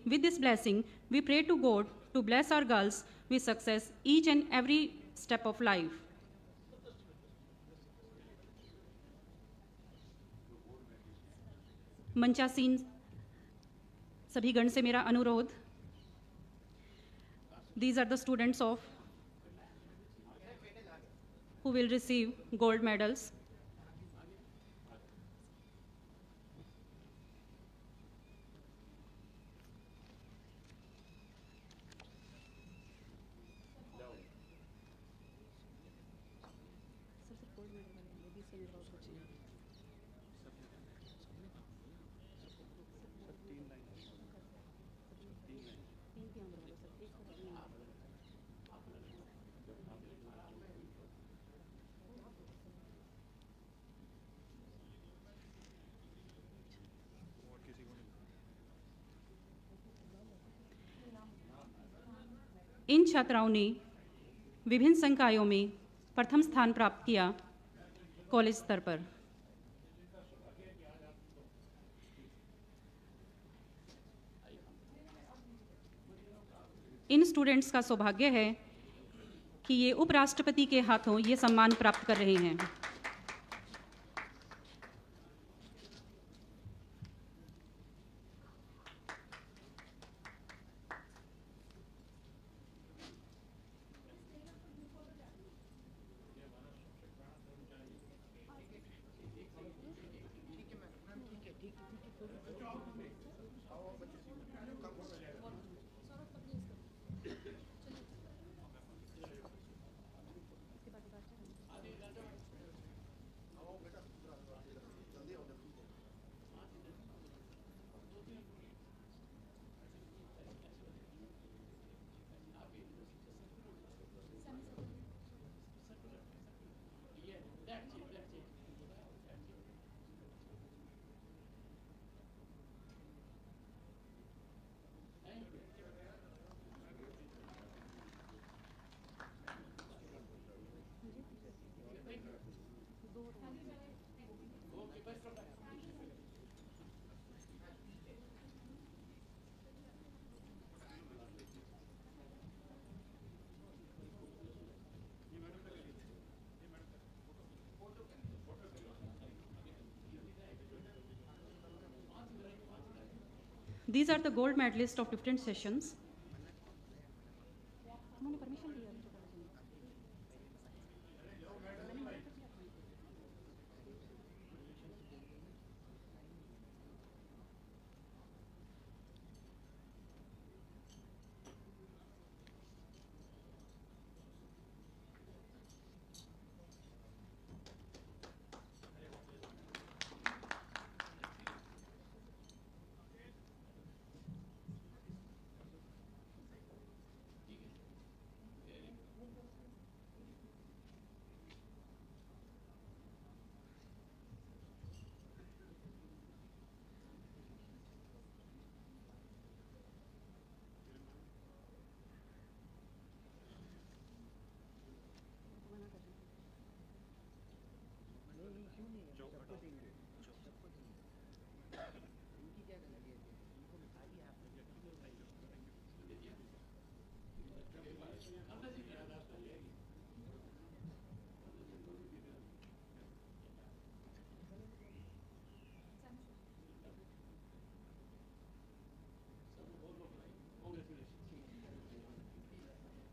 with this blessing, we pray to God to bless our girls with success each and every step of life. मंचासीन सभी गण से मेरा अनुरोध. These are the students of who will receive gold medals. इन छात्राओं ने विभिन्न संकायों में प्रथम स्थान प्राप्त किया कॉलेज स्तर पर. इन स्टूडेंट्स का सौभाग्य है कि ये उपराष्ट्रपति के हाथों ये सम्मान प्राप्त कर रहे हैं. These are the gold medalists of different sessions.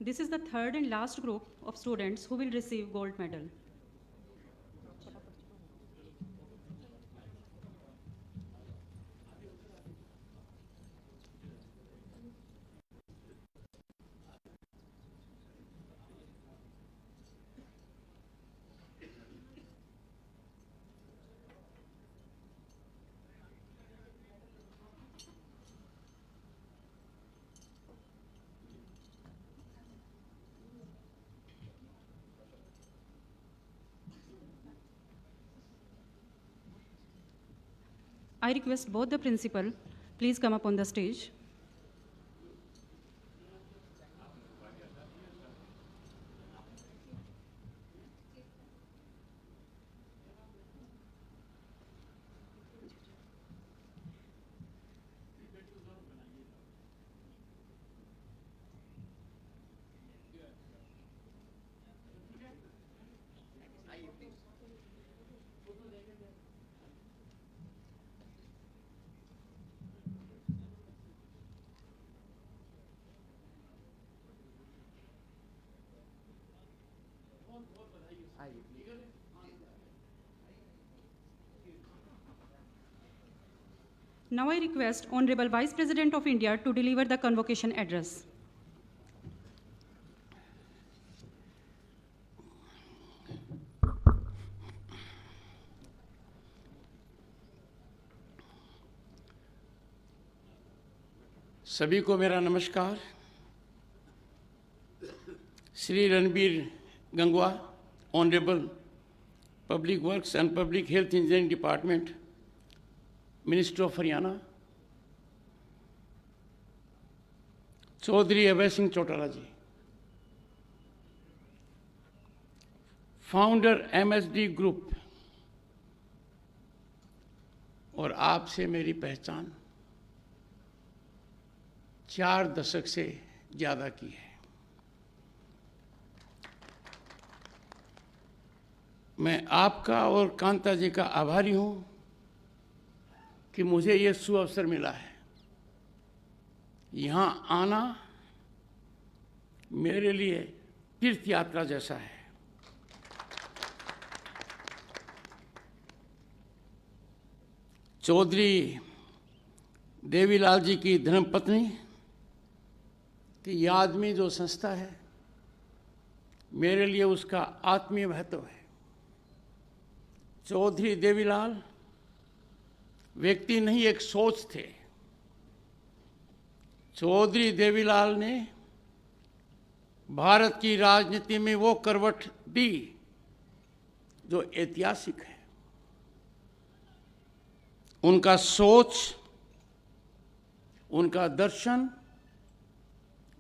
This is the third and last group of students who will receive gold medal. I request both the principal, please come up on the stage. Now I request Honorable Vice President of India to deliver the convocation address. सभी को मेरा नमस्कार। Shri Ranbir Gangwa, honourable public works and public health engineering department, minister of Haryana, Chaudhary Abhay Singh Chautala ji, founder MSD group, और आपसे मेरी पहचान 4 दशक से ज़्यादा की है। मैं आपका और कांता जी का आभारी हूँ कि मुझे ये सुअवसर मिला है। यहाँ आना मेरे लिए तीर्थ यात्रा जैसा है। चौधरी देवीलाल जी की धर्मपत्नी की याद में जो संस्था है, मेरे लिए उसका आत्मीय महत्व है। चौधरी देवीलाल व्यक्ति नहीं, एक सोच थे। चौधरी देवीलाल ने भारत की राजनीति में वो करवट दी जो ऐतिहासिक है। उनका सोच, उनका दर्शन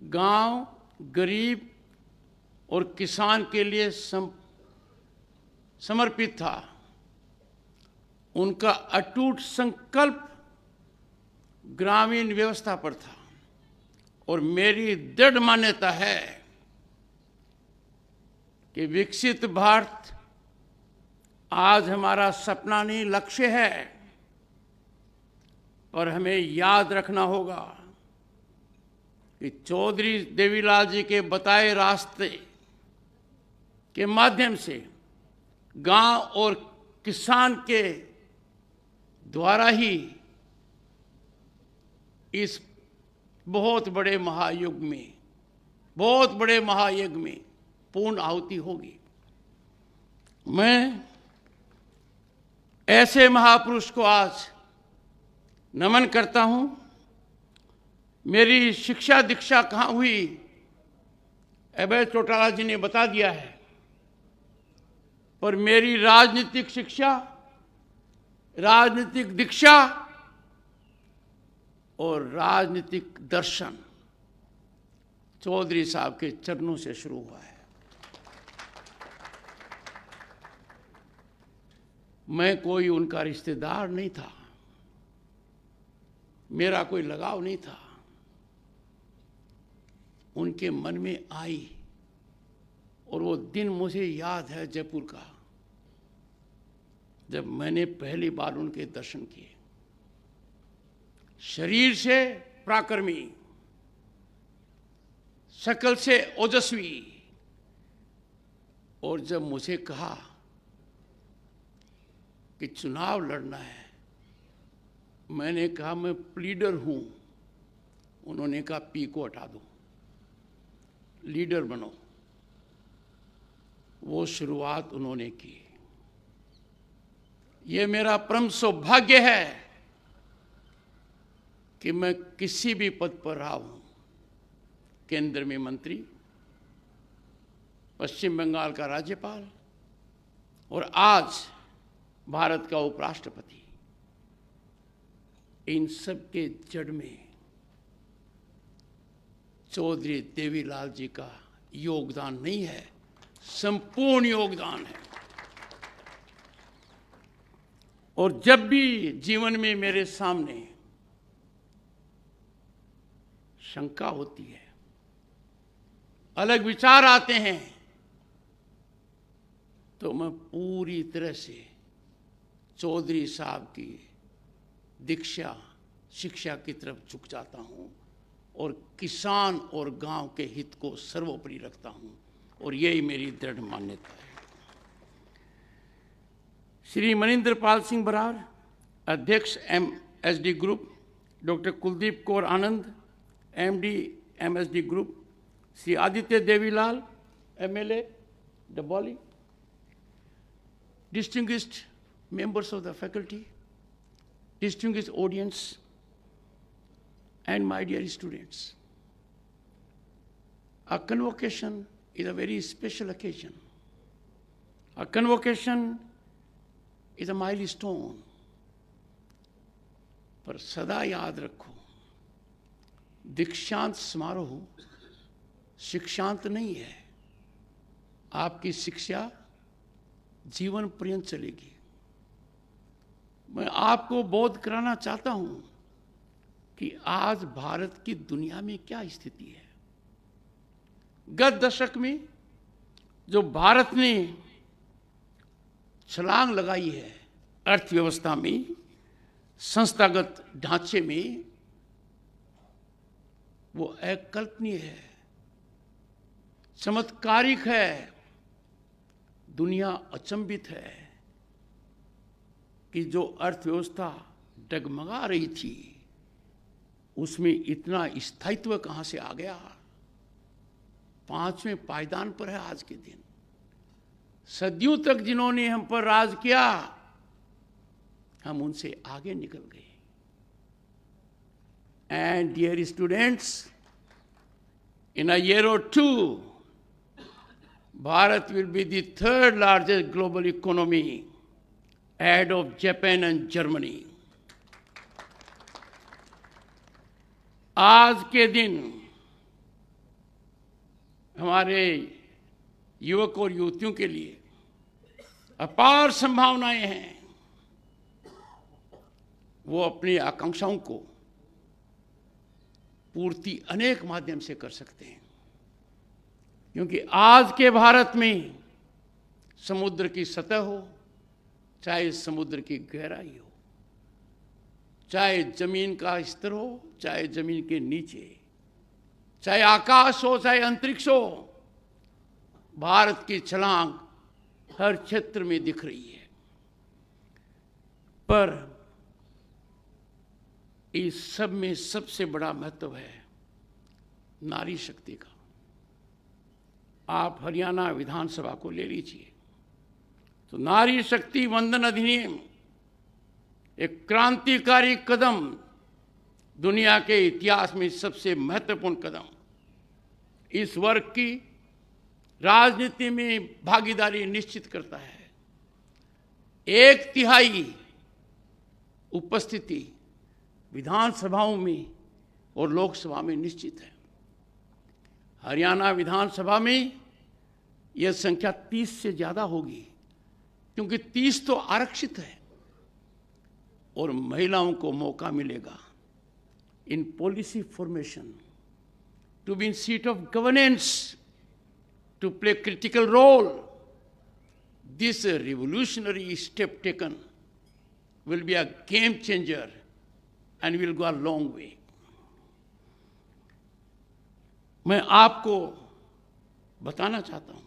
गांव, गरीब और किसान के लिए समर्पित था। उनका अटूट संकल्प ग्रामीण व्यवस्था पर था और मेरी दृढ़ मान्यता है कि विकसित भारत आज हमारा सपना नहीं, लक्ष्य है। और हमें याद रखना होगा कि चौधरी देवीलाल जी के बताए रास्ते के माध्यम से गांव और किसान के द्वारा ही इस बहुत बड़े महायुग में पूर्ण आहुति होगी। मैं ऐसे महापुरुष को आज नमन करता हूं। मेरी शिक्षा दीक्षा कहाँ हुई, अभय चौटाला जी ने बता दिया है, पर मेरी राजनीतिक शिक्षा, राजनीतिक दीक्षा और राजनीतिक दर्शन चौधरी साहब के चरणों से शुरू हुआ है। मैं कोई उनका रिश्तेदार नहीं था, मेरा कोई लगाव नहीं था। उनके मन में आई और वो दिन मुझे याद है, जयपुर का, जब मैंने पहली बार उनके दर्शन किए। शरीर से पराक्रमी, शक्ल से ओजस्वी, और जब मुझे कहा कि चुनाव लड़ना है, मैंने कहा मैं प्लीडर हूं। उन्होंने कहा पी को हटा दो, लीडर बनो। वो शुरुआत उन्होंने की। ये मेरा परम सौभाग्य है कि मैं किसी भी पद पर रहा हूं, केंद्र में मंत्री, पश्चिम बंगाल का राज्यपाल और आज भारत का उपराष्ट्रपति। इन सब के जड़ में चौधरी देवीलाल जी का योगदान नहीं है, संपूर्ण योगदान है। और जब भी जीवन में मेरे सामने शंका होती है, अलग विचार आते हैं, तो मैं पूरी तरह से चौधरी साहब की दीक्षा, शिक्षा की तरफ झुक जाता हूं और किसान और गांव के हित को सर्वोपरि रखता हूं, और यही मेरी दृढ़ मान्यता है। श्री मनिंदर पाल सिंह बरार, अध्यक्ष MSD Group, Dr. Kuldeep Kaur Anand, MD, MSD Group, Sri Aditya Devilal, MLA, Daboli, distinguished members of the faculty, distinguished audience, and my dear students. Our convocation is a very special occasion. Our convocation is a milestone. पर सदा याद रखो, दीक्षांत समारोह शिक्षांत नहीं है। आपकी शिक्षा जीवन पर्यंत चलेगी। मैं आपको बोध कराना चाहता हूं कि आज भारत की दुनिया में क्या स्थिति है। गत दशक में जो भारत ने छलांग लगाई है अर्थव्यवस्था में, संस्थागत ढांचे में, वो अकल्पनीय है, चमत्कारिक है। दुनिया अचंभित है कि जो अर्थव्यवस्था डगमगा रही थी उसमें इतना स्थायित्व कहां से आ गया। 5वें पायदान पर है आज के दिन। सदियों तक जिन्होंने हम पर राज किया, हम उनसे आगे निकल गए। And dear students, in a year or two, Bharat will be the third largest global economy ahead of Japan and Germany. आज के दिन हमारे युवक और युवतियों के लिए अपार संभावनाएं हैं। वो अपनी आकांक्षाओं को पूर्ति अनेक माध्यम से कर सकते हैं, क्योंकि आज के भारत में समुद्र की सतह हो, चाहे समुद्र की गहराई हो, चाहे जमीन का स्तर हो, चाहे जमीन के नीचे, चाहे आकाश हो, चाहे अंतरिक्ष हो, भारत की छलांग हर क्षेत्र में दिख रही है। पर इस सब में सबसे बड़ा महत्व है नारी शक्ति का। आप हरियाणा विधानसभा को ले लीजिए तो नारी शक्ति वंदन अधिनियम एक क्रांतिकारी कदम, दुनिया के इतिहास में सबसे महत्वपूर्ण कदम। इस वर्ग की राजनीति में भागीदारी निश्चित करता है। 1/3 उपस्थिति विधानसभाओं में और लोकसभा में निश्चित है। हरियाणा विधानसभा में यह संख्या 30 से ज्यादा होगी, क्योंकि 30 तो आरक्षित है और महिलाओं को मौका मिलेगा in policy formation, to be in seat of governance, to play critical role. This revolutionary step taken will be a game changer and will go a long way. मैं आपको बताना चाहता हूं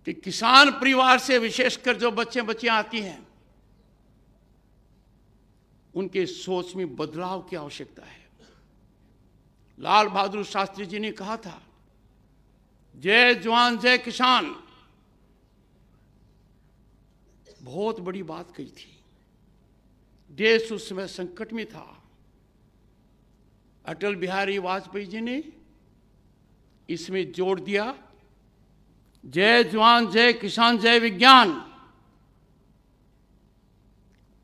कि किसान परिवार से विशेषकर जो बच्चियां आती हैं, उनके सोच में बदलाव की आवश्यकता है। लाल बहादुर शास्त्री जी ने कहा था, जय जवान जय किसान। बहुत बड़ी बात कही थी। देश उस समय संकट में था। अटल बिहारी वाजपेयी जी ने इसमें जोड़ दिया, जय जवान जय किसान जय विज्ञान।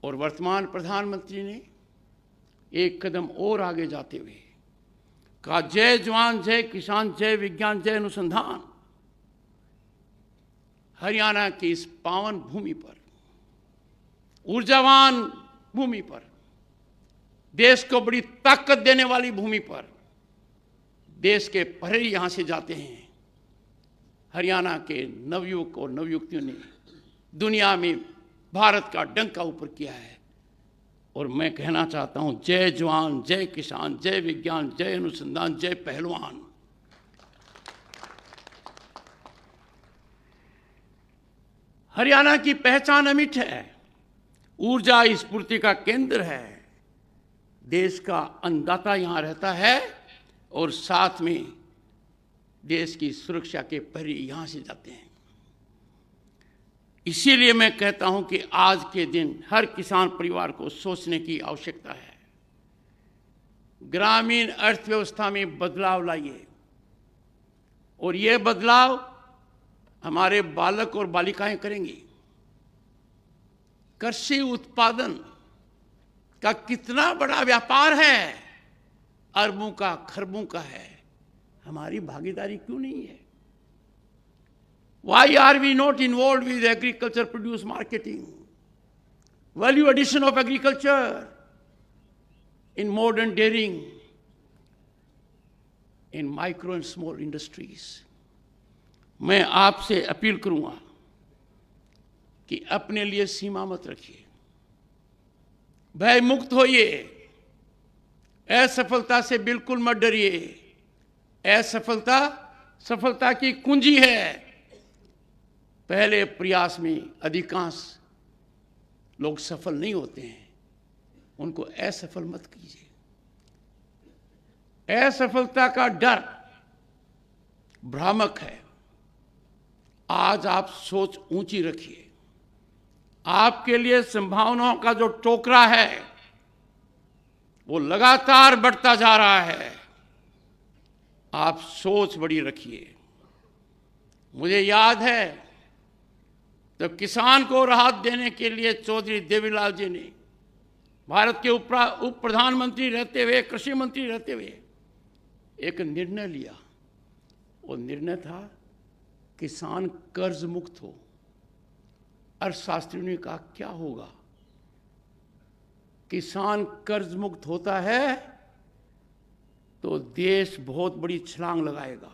और वर्तमान प्रधानमंत्री ने एक कदम और आगे जाते हुए कहा, जय जवान जय किसान जय विज्ञान जय अनुसंधान। हरियाणा की इस पावन भूमि पर, ऊर्जावान भूमि पर, देश को बड़ी ताकत देने वाली भूमि पर, देश के प्रहरी यहां से जाते हैं। हरियाणा के नवयुवक और नवयुवतियों ने दुनिया में भारत का डंका ऊपर किया है। और मैं कहना चाहता हूं, जय जवान जय किसान जय विज्ञान जय अनुसंधान जय पहलवान। हरियाणा की पहचान अमिट है। ऊर्जा स्फूर्ति का केंद्र है। देश का अन्नदाता यहाँ रहता है और साथ में देश की सुरक्षा के प्रहरी यहाँ से जाते हैं। इसीलिए मैं कहता हूं कि आज के दिन हर किसान परिवार को सोचने की आवश्यकता है। ग्रामीण अर्थव्यवस्था में बदलाव लाइए और ये बदलाव हमारे बालक और बालिकाएं करेंगी। कृषि उत्पादन का कितना बड़ा व्यापार है, अरबों का खरबों का है, हमारी भागीदारी क्यों नहीं है? Why are we not involved with agriculture produce marketing, value addition of agriculture, in modern dairying, in micro and small industries? मैं आपसे अपील करूंगा कि अपने लिए सीमा मत रखिए, भय मुक्त होइए, असफलता से बिल्कुल मत डरिए। असफलता सफलता की कुंजी है। पहले प्रयास में अधिकांश लोग सफल नहीं होते हैं, उनको असफल मत कीजिए। असफलता का डर भ्रामक है। आज आप सोच ऊंची रखिए। आपके लिए संभावनाओं का जो टोकरा है वो लगातार बढ़ता जा रहा है। आप सोच बड़ी रखिए। मुझे याद है जब किसान को राहत देने के लिए चौधरी देवीलाल जी ने भारत के उप प्रधानमंत्री रहते हुए, कृषि मंत्री रहते हुए एक निर्णय लिया। वो निर्णय था किसान कर्ज मुक्त हो। अर्थशास्त्रियों ने कहा क्या होगा? किसान कर्ज मुक्त होता है तो देश बहुत बड़ी छलांग लगाएगा।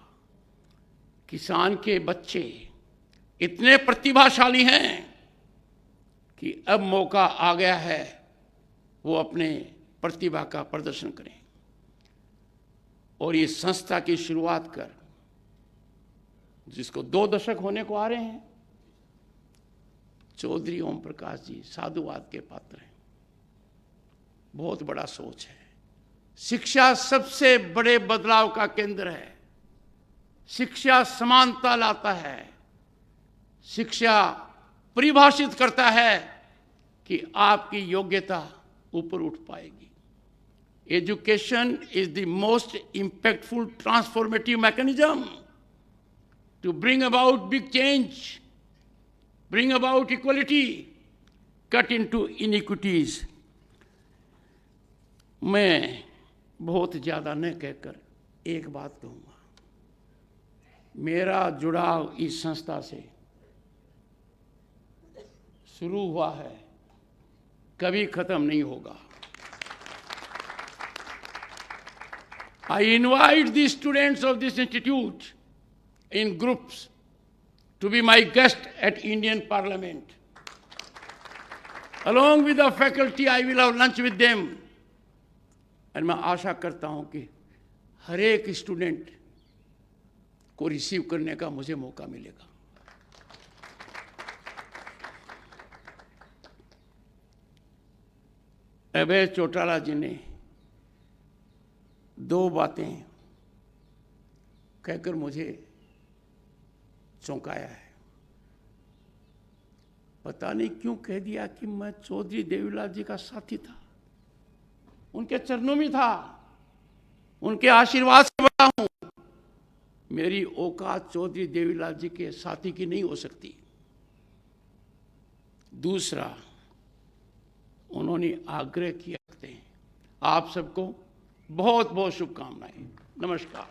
किसान के बच्चे इतने प्रतिभाशाली हैं कि अब मौका आ गया है वो अपने प्रतिभा का प्रदर्शन करें। और ये संस्था की शुरुआत कर, जिसको 2 दशक होने को आ रहे हैं, चौधरी ओम प्रकाश जी साधुवाद के पात्र हैं। बहुत बड़ा सोच है। शिक्षा सबसे बड़े बदलाव का केंद्र है। शिक्षा समानता लाता है। शिक्षा परिभाषित करता है कि आपकी योग्यता ऊपर उठ पाएगी। Education is the most impactful transformative mechanism to bring about big change, bring about equality, cut into inequities. मैं बहुत ज़्यादा न कहकर एक बात कहूँगा। मेरा जुड़ाव इस संस्था से शुरू हुआ है, कभी खत्म नहीं होगा। I invite the students of this institute in groups to be my guest at Indian Parliament. Along with the faculty, I will have lunch with them. और मैं आशा करता हूं कि हर एक स्टूडेंट को रिसीव करने का मुझे मौका मिलेगा। अभय चौटाला जी ने 2 बातें कहकर मुझे चौंकाया है। पता नहीं क्यों कह दिया कि मैं चौधरी देवीलाल जी का साथी था, उनके चरणों में था, उनके आशीर्वाद से बड़ा हूं। मेरी औकात चौधरी देवीलाल जी के साथी की नहीं हो सकती। दूसरा, उन्होंने आग्रह किया। आप सबको बहुत बहुत शुभकामनाएं। नमस्कार।